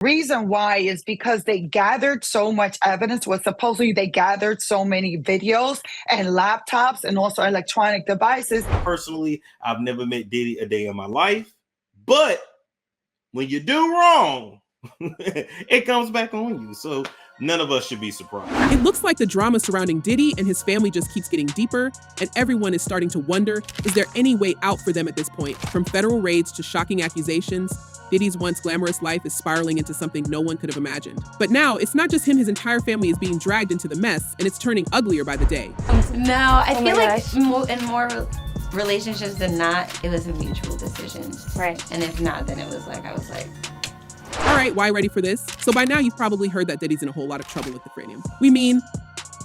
Reason why is because they gathered so much evidence. Was supposedly they gathered so many videos and laptops and also electronic devices. Personally, I've never met Diddy a day in my life, but when you do wrong, it comes back on you. So none of us should be surprised. It looks like the drama surrounding Diddy and his family just keeps getting deeper, and everyone is starting to wonder, is there any way out for them at this point? From federal raids to shocking accusations, Diddy's once glamorous life is spiraling into something no one could have imagined. But now, it's not just him, his entire family is being dragged into the mess, and it's turning uglier by the day. No, I feel like in more relationships than not, it was a mutual decision. Right. And if not, then it was like, I was like, all right, why ready for this? So by now, you've probably heard that Diddy's in a whole lot of trouble with the Franium. We mean,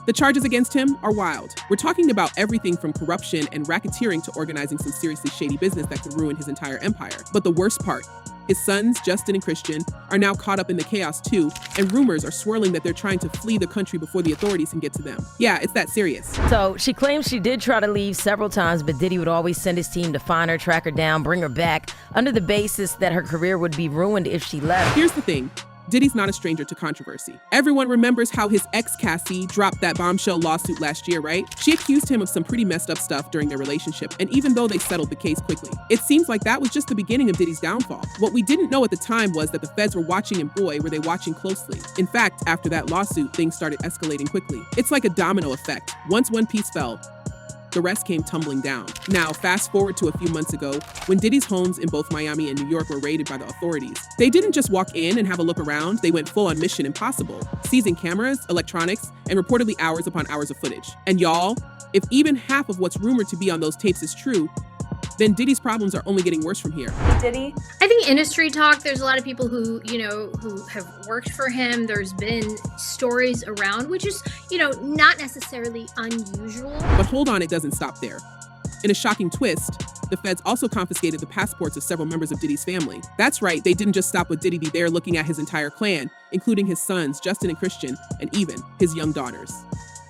the charges against him are wild. We're talking about everything from corruption and racketeering to organizing some seriously shady business that could ruin his entire empire. But the worst part, his sons, Justin and Christian, are now caught up in the chaos too, and rumors are swirling that they're trying to flee the country before the authorities can get to them. Yeah, it's that serious. So she claims she did try to leave several times, but Diddy would always send his team to find her, track her down, bring her back, under the basis that her career would be ruined if she left. Here's the thing. Diddy's not a stranger to controversy. Everyone remembers how his ex Cassie dropped that bombshell lawsuit last year, right? She accused him of some pretty messed up stuff during their relationship, and even though they settled the case quickly, it seems like that was just the beginning of Diddy's downfall. What we didn't know at the time was that the feds were watching, and boy, were they watching closely. In fact, after that lawsuit, things started escalating quickly. It's like a domino effect. Once one piece fell, the rest came tumbling down. Now, fast forward to a few months ago, when Diddy's homes in both Miami and New York were raided by the authorities. They didn't just walk in and have a look around, they went full on Mission Impossible, seizing cameras, electronics, and reportedly hours upon hours of footage. And y'all, if even half of what's rumored to be on those tapes is true, then Diddy's problems are only getting worse from here. Diddy? I think industry talk, there's a lot of people who, who have worked for him. There's been stories around, which is, not necessarily unusual. But hold on, it doesn't stop there. In a shocking twist, the feds also confiscated the passports of several members of Diddy's family. That's right, they didn't just stop with Diddy there looking at his entire clan, including his sons, Justin and Christian, and even his young daughters.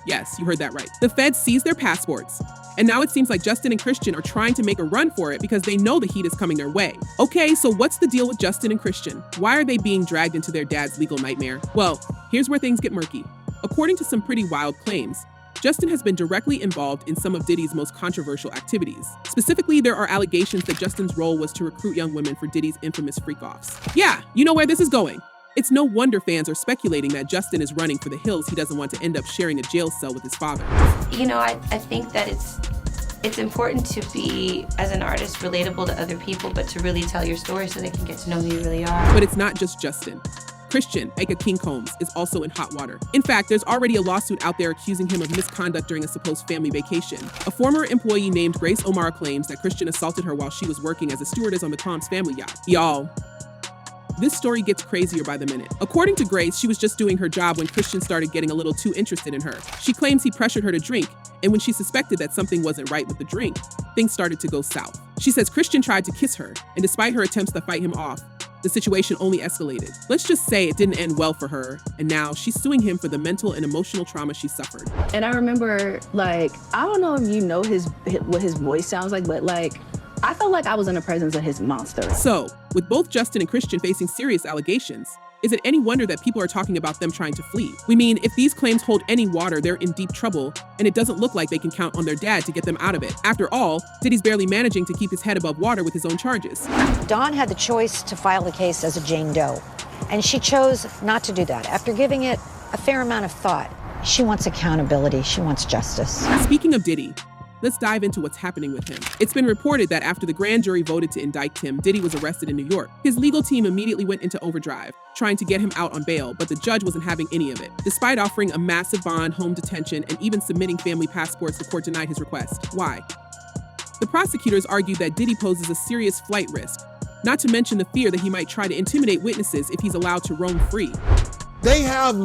Yes, you heard that right. The feds seized their passports, and now it seems like Justin and Christian are trying to make a run for it because they know the heat is coming their way. Okay, so what's the deal with Justin and Christian? Why are they being dragged into their dad's legal nightmare? Well, here's where things get murky. According to some pretty wild claims, Justin has been directly involved in some of Diddy's most controversial activities. Specifically, there are allegations that Justin's role was to recruit young women for Diddy's infamous freak-offs. Yeah, you know where this is going. It's no wonder fans are speculating that Justin is running for the hills he doesn't want to end up sharing a jail cell with his father. I think that it's important to be, as an artist, relatable to other people, but to really tell your story so they can get to know who you really are. But it's not just Justin. Christian, aka King Combs, is also in hot water. In fact, there's already a lawsuit out there accusing him of misconduct during a supposed family vacation. A former employee named Grace Omar claims that Christian assaulted her while she was working as a stewardess on the Combs family yacht. Y'all, this story gets crazier by the minute. According to Grace, she was just doing her job when Christian started getting a little too interested in her. She claims he pressured her to drink, and when she suspected that something wasn't right with the drink, things started to go south. She says Christian tried to kiss her, and despite her attempts to fight him off, the situation only escalated. Let's just say it didn't end well for her, and now she's suing him for the mental and emotional trauma she suffered. And I remember, I don't know if you know what his voice sounds like, but I felt like I was in the presence of his monster. So, with both Justin and Christian facing serious allegations, is it any wonder that people are talking about them trying to flee? We mean, if these claims hold any water, they're in deep trouble, and it doesn't look like they can count on their dad to get them out of it. After all, Diddy's barely managing to keep his head above water with his own charges. Dawn had the choice to file the case as a Jane Doe, and she chose not to do that. After giving it a fair amount of thought, she wants accountability, she wants justice. Speaking of Diddy, let's dive into what's happening with him. It's been reported that after the grand jury voted to indict him, Diddy was arrested in New York. His legal team immediately went into overdrive, trying to get him out on bail, but the judge wasn't having any of it. Despite offering a massive bond, home detention, and even submitting family passports, the court denied his request. Why? The prosecutors argued that Diddy poses a serious flight risk, not to mention the fear that he might try to intimidate witnesses if he's allowed to roam free. They have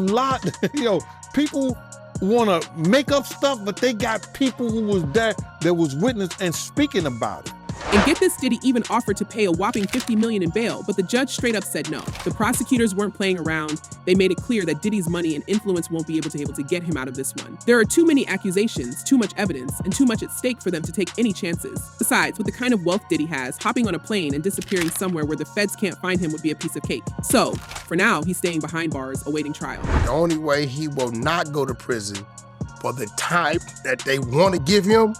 people want to make up stuff, but they got people who was there that was witness and speaking about it. And get this, Diddy even offered to pay a whopping $50 million in bail, but the judge straight up said no. The prosecutors weren't playing around. They made it clear that Diddy's money and influence won't be able to get him out of this one. There are too many accusations, too much evidence, and too much at stake for them to take any chances. Besides, with the kind of wealth Diddy has, hopping on a plane and disappearing somewhere where the feds can't find him would be a piece of cake. So, for now, he's staying behind bars, awaiting trial. The only way he will not go to prison for the time that they want to give him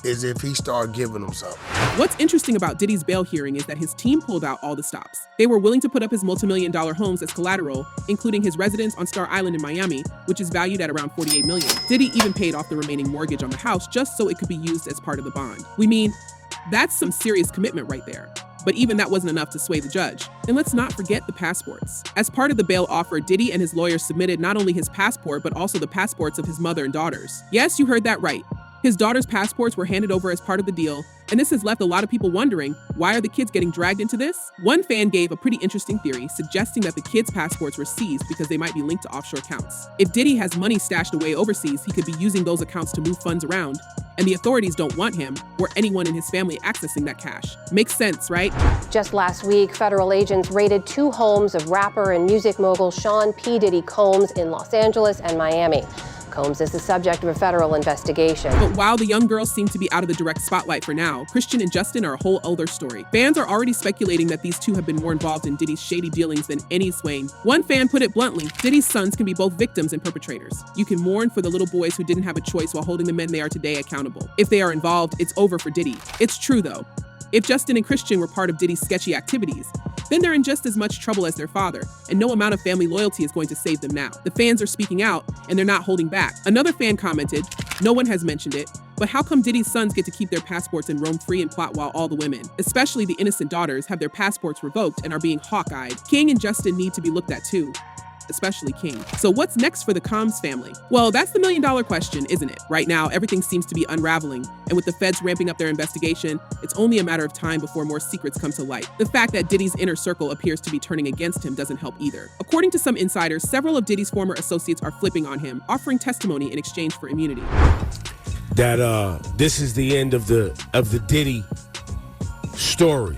is if he start giving them something. What's interesting about Diddy's bail hearing is that his team pulled out all the stops. They were willing to put up his multi-million-dollar homes as collateral, including his residence on Star Island in Miami, which is valued at around $48 million. Diddy even paid off the remaining mortgage on the house just so it could be used as part of the bond. We mean, that's some serious commitment right there. But even that wasn't enough to sway the judge. And let's not forget the passports. As part of the bail offer, Diddy and his lawyers submitted not only his passport, but also the passports of his mother and daughters. Yes, you heard that right. His daughter's passports were handed over as part of the deal, and this has left a lot of people wondering, why are the kids getting dragged into this? One fan gave a pretty interesting theory, suggesting that the kids' passports were seized because they might be linked to offshore accounts. If Diddy has money stashed away overseas, he could be using those accounts to move funds around, and the authorities don't want him or anyone in his family accessing that cash. Makes sense, right? Just last week, federal agents raided 2 homes of rapper and music mogul Sean P. Diddy Combs in Los Angeles and Miami. Combs is the subject of a federal investigation. But while the young girls seem to be out of the direct spotlight for now, Christian and Justin are a whole other story. Fans are already speculating that these two have been more involved in Diddy's shady dealings than any Swain. One fan put it bluntly, Diddy's sons can be both victims and perpetrators. You can mourn for the little boys who didn't have a choice while holding the men they are today accountable. If they are involved, it's over for Diddy. It's true though. If Justin and Christian were part of Diddy's sketchy activities, then they're in just as much trouble as their father, and no amount of family loyalty is going to save them now. The fans are speaking out, and they're not holding back. Another fan commented, no one has mentioned it, but how come Diddy's sons get to keep their passports and roam free and plot while all the women, especially the innocent daughters, have their passports revoked and are being hawk-eyed? King and Justin need to be looked at too. Especially King. So what's next for the Combs family? Well, that's the million-dollar question, isn't it? Right now, everything seems to be unraveling, and with the feds ramping up their investigation, it's only a matter of time before more secrets come to light. The fact that Diddy's inner circle appears to be turning against him doesn't help either. According to some insiders, several of Diddy's former associates are flipping on him, offering testimony in exchange for immunity. That this is the end of the Diddy story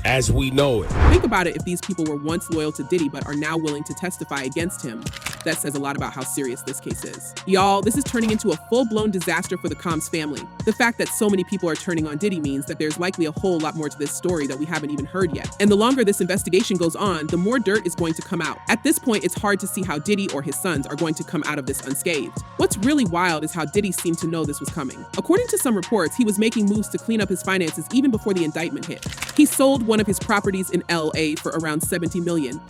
as we know it. Think about it, if these people were once loyal to Diddy but are now willing to testify against him. That says a lot about how serious this case is. Y'all, this is turning into a full-blown disaster for the Combs family. The fact that so many people are turning on Diddy means that there's likely a whole lot more to this story that we haven't even heard yet. And the longer this investigation goes on, the more dirt is going to come out. At this point, it's hard to see how Diddy or his sons are going to come out of this unscathed. What's really wild is how Diddy seemed to know this was coming. According to some reports, he was making moves to clean up his finances even before the indictment hit. He sold one of his properties in LA for around $70 million,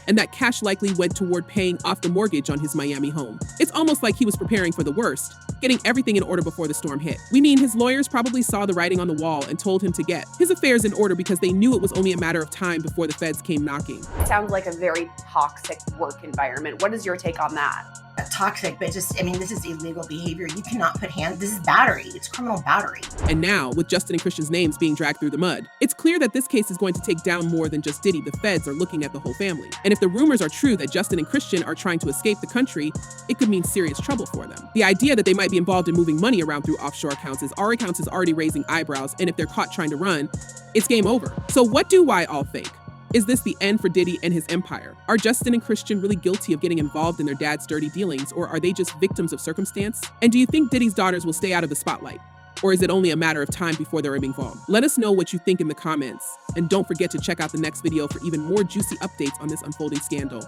and that cash likely went toward paying off the mortgage on his Miami home. It's almost like he was preparing for the worst, getting everything in order before the storm hit. We mean his lawyers probably saw the writing on the wall and told him to get his affairs in order because they knew it was only a matter of time before the feds came knocking. It sounds like a very toxic work environment. What is your take on that? Toxic, but just, I mean, this is illegal behavior. You cannot put hands, this is battery, it's criminal battery. And now, with Justin and Christian's names being dragged through the mud, it's clear that this case is going to take down more than just Diddy. The feds are looking at the whole family. And if the rumors are true that Justin and Christian are trying to escape the country, it could mean serious trouble for them. The idea that they might be involved in moving money around through offshore accounts is already raising eyebrows, and if they're caught trying to run, it's game over. So what do I all think? Is this the end for Diddy and his empire? Are Justin and Christian really guilty of getting involved in their dad's dirty dealings, or are they just victims of circumstance? And do you think Diddy's daughters will stay out of the spotlight? Or is it only a matter of time before they're involved? Let us know what you think in the comments. And don't forget to check out the next video for even more juicy updates on this unfolding scandal.